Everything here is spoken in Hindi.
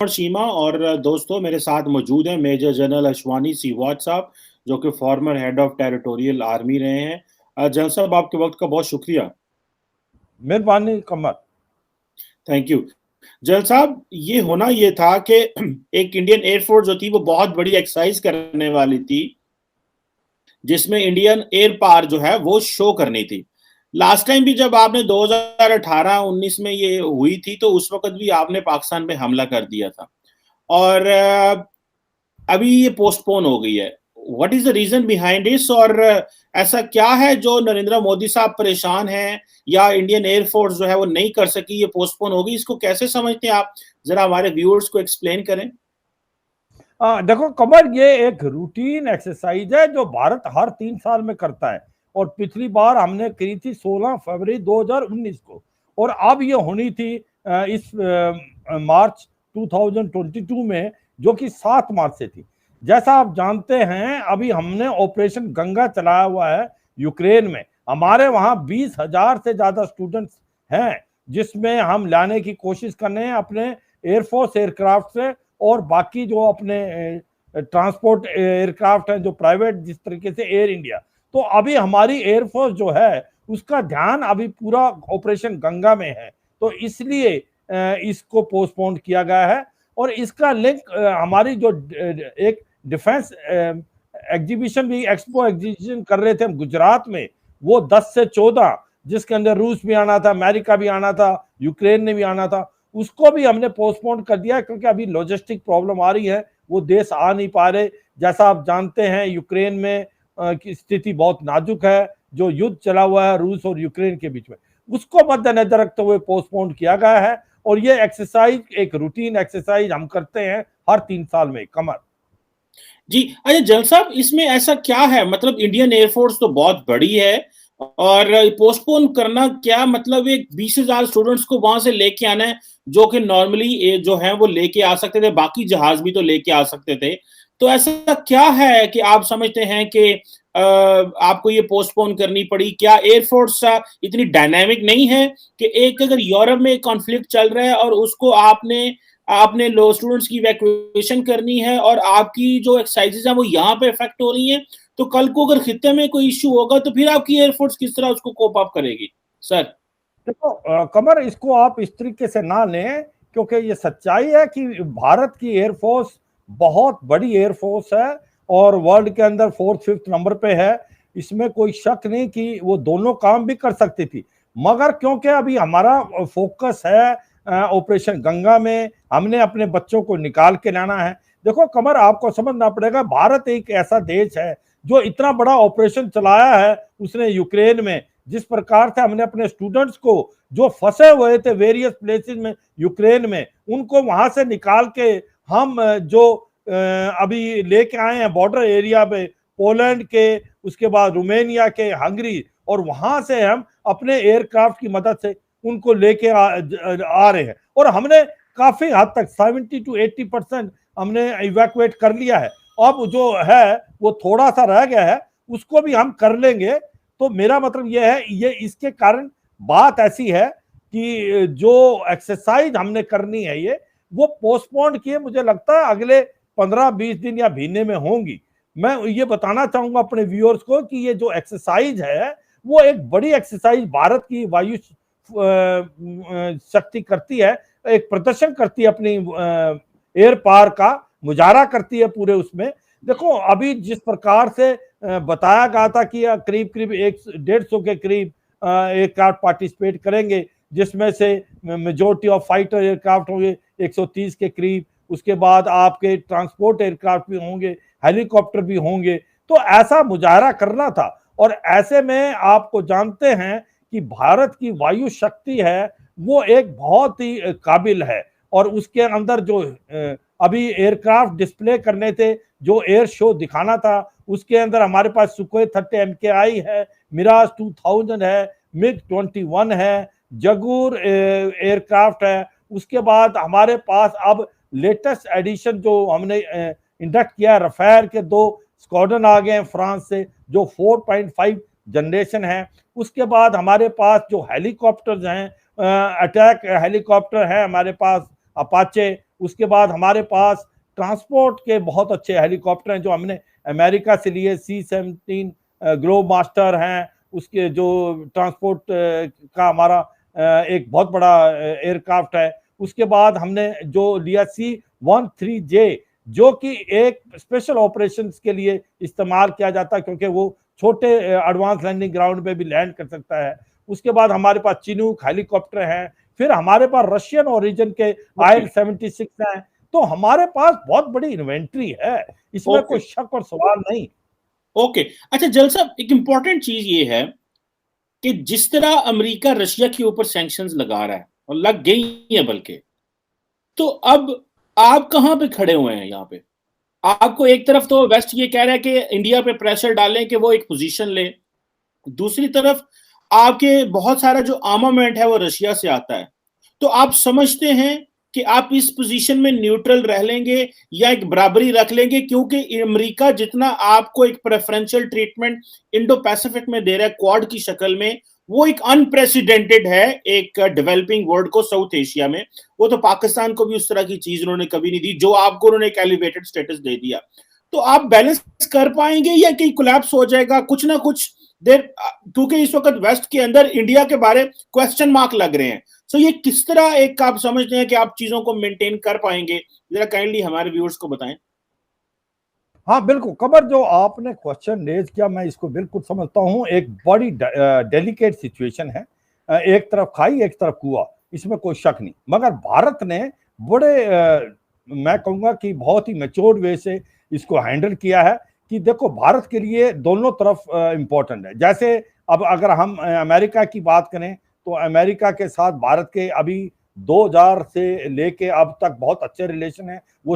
और सीमा और दोस्तों मेरे साथ मौजूद हैं मेजर जनरल अशवानी सीवाट साहब, जो कि farmer head of territorial army रहे हैं। जनरल साहब, आपके वक्त का बहुत शुक्रिया। मेहरबानी कमर। Thank you. जनरल साहब, ये था कि एक इंडियन एयरफोर्स जो थी वो बहुत बड़ी एक्सरसाइज करने वाली थी, जिसमें इंडियन एयर पावर जो है वो शो करनी थी। लास्ट टाइम भी जब आपने 2018-19 में ये हुई थी, तो उस वक्त भी आपने पाकिस्तान पे हमला कर दिया था, और अभी ये पोस्टपोन हो गई है। What is the reason behind this? और ऐसा क्या है जो नरेंद्र मोदी साहब परेशान हैं, या इंडियन एयरफोर्स जो है वो नहीं कर सकी, ये पोस्टपोन होगी, इसको कैसे समझते हैं आप? जरा हमारे व्यूअर्स को एक्सप्लेन करें। देखो कमर, ये एक रूटीन एक्सरसाइज है जो भारत हर 3 साल में करता है। और पिछली बार हमने करी थी 16 फरवरी 2019 को, और अब ये होनी थी इस मार्च 2022 में, जो कि 7 मार्च से थी। जैसा आप जानते हैं, अभी हमने ऑपरेशन गंगा चलाया हुआ है यूक्रेन में। हमारे वहां 20,000 से ज्यादा स्टूडेंट्स हैं, जिसमें हम लाने की कोशिश कर रहे हैं अपने एयरफोर्स एयरक्राफ्ट से, और बाकी जो अपने ट्रांसपोर्ट एयरक्राफ्ट हैं जो प्राइवेट, जिस तरीके से एयर इंडिया। तो अभी हमारी एयरफोर्स जो है उसका ध्यान अभी पूरा ऑपरेशन गंगा में है, तो इसलिए इसको पोस्टपोन किया गया है। और इसका लिंक हमारी जो एक डिफेंस एग्जीबिशन भी, एक्सपो एग्जीबिशन कर रहे थे हम गुजरात में, वो 10 से 14, जिसके अंदर रूस भी आना था, अमेरिका भी आना था, यूक्रेन ने भी आना था, उसको भी हमने पोस्टपोन कर दिया, क्योंकि अभी लॉजिस्टिक प्रॉब्लम आ रही है, वो देश आ नहीं पा रहे। जैसा आप जानते हैं, यूक्रेन में की स्थिति बहुत नाजुक है, जो युद्ध चला हुआ है रूस और यूक्रेन के बीच में, उसको मद्देनजर रखते हुए पोस्टपोन किया गया है। और ये एक्सरसाइज एक रूटीन एक्सरसाइज हम करते हैं हर 3 साल में। कमर जी, अच्छा जनरल साहब, इसमें ऐसा क्या है? मतलब इंडियन एयरफोर्स तो बहुत बड़ी है, और पोस्टपोन करना क्या मतलब? एक 20,000 स्टूडेंट्स को वहां से लेके आना है, जो कि नॉर्मली जो है वो लेके आ सकते थे, बाकी जहाज भी तो लेके आ सकते थे। तो ऐसा क्या है कि आप समझते हैं कि आपको ये पोस्टपोन करनी पड़ी? क्या एयरफोर्स इतनी डायनामिक नहीं है कि एक अगर यूरोप में कॉन्फ्लिक्ट चल रहा है और उसको आपने आपने लो स्टूडेंट्स की इवैक्यूएशन करनी है, और आपकी जो एक्सरसाइजेज हैं वो यहाँ पे इफेक्ट हो रही हैं, तो कल को अगर खित्ते में कोई इश्यू होगा तो फिर आपकी एयरफोर्स किस तरह उसको कोप अप करेगी सर? देखो कमर, इसको आप इस तरीके से ना लें, क्योंकि ये सच्चाई है कि भारत की एयरफोर्स बहुत बड़ी एयरफोर्स है, और वर्ल्ड के अंदर 4th-5th नंबर पे है। इसमें कोई शक नहीं कि वो दोनों काम भी कर सकती थी, मगर क्योंकि अभी हमारा फोकस है ऑपरेशन गंगा में, हमने अपने बच्चों को निकाल के लाना है। देखो कमर, आपको समझना पड़ेगा, भारत एक ऐसा देश है जो इतना बड़ा ऑपरेशन चलाया है उसने यूक्रेन में। जिस प्रकार से हमने अपने स्टूडेंट्स को जो फंसे हुए थे वेरियस प्लेसेस में यूक्रेन में, उनको वहां से निकाल के हम जो अभी लेके आए हैं बॉर्डर एरिया पे, पोलैंड के, उसके बाद रोमानिया के, हंगरी, और वहां से हम अपने एयरक्राफ्ट की मदद से उनको लेके आ रहे हैं। और हमने काफी हद तक 70 to 80% हमने इवैक्यूएट कर लिया है। अब जो है वो थोड़ा सा रह गया है, उसको भी हम कर लेंगे। तो मेरा मतलब यह है, ये इसके कारण बात ऐसी है कि जो एक्सरसाइज हमने करनी है वो पोस्टपोन किए, मुझे लगता है अगले 15-20 दिन या महीने में होंगी। मैं ये बताना चाहूंगा अपने व्यूअर्स को कि ये जो एक्सरसाइज है वो एक बड़ी एक्सरसाइज भारत की वायु शक्ति करती है, एक प्रदर्शन करती है, अपनी एयर पावर का मुजाहरा करती है पूरे उसमें। देखो अभी जिस प्रकार से बताया गया था कि करीब करीब 150 के करीब एयरक्राफ्ट पार्टिसिपेट करेंगे, जिसमें से मेजोरिटी ऑफ फाइटर एयरक्राफ्ट होंगे 130 के करीब, उसके बाद आपके ट्रांसपोर्ट एयरक्राफ्ट भी होंगे, हेलीकॉप्टर भी होंगे। तो ऐसा मुजाहरा करना था, और ऐसे में आपको जानते हैं कि भारत की वायु शक्ति है वो एक बहुत ही काबिल है। और उसके अंदर जो अभी एयरक्राफ्ट डिस्प्ले करने थे, जो एयर शो दिखाना था, उसके अंदर हमारे पास सुखोई 30 MKI है, मिराज 2000 है, MiG-21 है, जगूर एयरक्राफ्ट है। उसके बाद हमारे पास अब लेटेस्ट एडिशन जो हमने इंडक्ट किया, रफेल के 2 स्क्वाड्रन आ गए हैं फ्रांस से, जो 4.5 जनरेशन है। उसके बाद हमारे पास जो हेलीकॉप्टर्स हैं, अटैक हेलीकॉप्टर है हमारे पास अपाचे, उसके बाद हमारे पास ट्रांसपोर्ट के बहुत अच्छे हेलीकॉप्टर हैं जो हमने अमेरिका से लिए, C-17 ग्लोब मास्टर हैं, उसके जो ट्रांसपोर्ट का हमारा एक बहुत बड़ा एयरक्राफ्ट है। उसके बाद हमने जो लिया C-13J जो कि एक स्पेशल ऑपरेशंस के लिए इस्तेमाल किया जाता है क्योंकि वो छोटे एडवांस लैंडिंग ग्राउंड पे भी लैंड कर सकता है। उसके बाद हमारे पास चिनूक हेलीकॉप्टर हैं, फिर हमारे पास रशियन ओरिजिन के IL-76 हैं। तो हमारे पास बहुत बड़ी इन्वेंट्री है, इसमें कोई शक और सवाल नहीं। ओके, अच्छा जल साहब, एक इंपॉर्टेंट चीज ये है कि जिस तरह अमेरिका रशिया के ऊपर सैंक्शंस लगा रहा है और लग गई है बल्कि, तो अब आप कहां पे खड़े हुए हैं यहाँ पे? आपको एक तरफ तो वेस्ट ये कह रहा है कि इंडिया पे प्रेशर डालें कि वो एक पोजीशन ले, दूसरी तरफ आपके बहुत सारा जो आर्मामेंट है वो रशिया से आता है। तो आप समझते हैं कि आप इस पोजीशन में न्यूट्रल रह लेंगे या एक बराबरी रख लेंगे, क्योंकि अमेरिका जितना आपको एक प्रेफरेंशियल ट्रीटमेंट इंडो पैसिफिक में दे रहा है क्वाड की शक्ल में, वो एक अनप्रेसिडेंटेड है एक डेवलपिंग वर्ल्ड को, साउथ एशिया में। वो तो पाकिस्तान को भी उस तरह की चीज उन्होंने कभी नहीं दी जो आपको उन्होंने एक एलिवेटेड स्टेटस दे दिया। तो आप बैलेंस कर पाएंगे या कहीं कोलैप्स हो जाएगा कुछ ना कुछ देर, क्योंकि इस वक्त वेस्ट के अंदर इंडिया के बारे क्वेश्चन मार्क लग रहे हैं। सो ये किस तरह एक आप समझते हैं कि आप चीजों को मेंटेन कर पाएंगे? जरा काइंडली हमारे व्यूअर्स को बताएं। हाँ बिल्कुल कमर, जो आपने क्वेश्चन रेज किया मैं इसको बिल्कुल समझता हूँ। एक बड़ी डेलिकेट सिचुएशन है, एक तरफ खाई एक तरफ कुआं, इसमें कोई शक नहीं। मगर भारत ने बड़े मैं कहूँगा कि बहुत ही मैच्योर वे से इसको हैंडल किया है कि देखो भारत के लिए दोनों तरफ इम्पोर्टेंट है। जैसे अब अगर हम अमेरिका की बात करें तो अमेरिका के साथ भारत के अभी 2000 से लेके अब तक बहुत अच्छे रिलेशन है। वो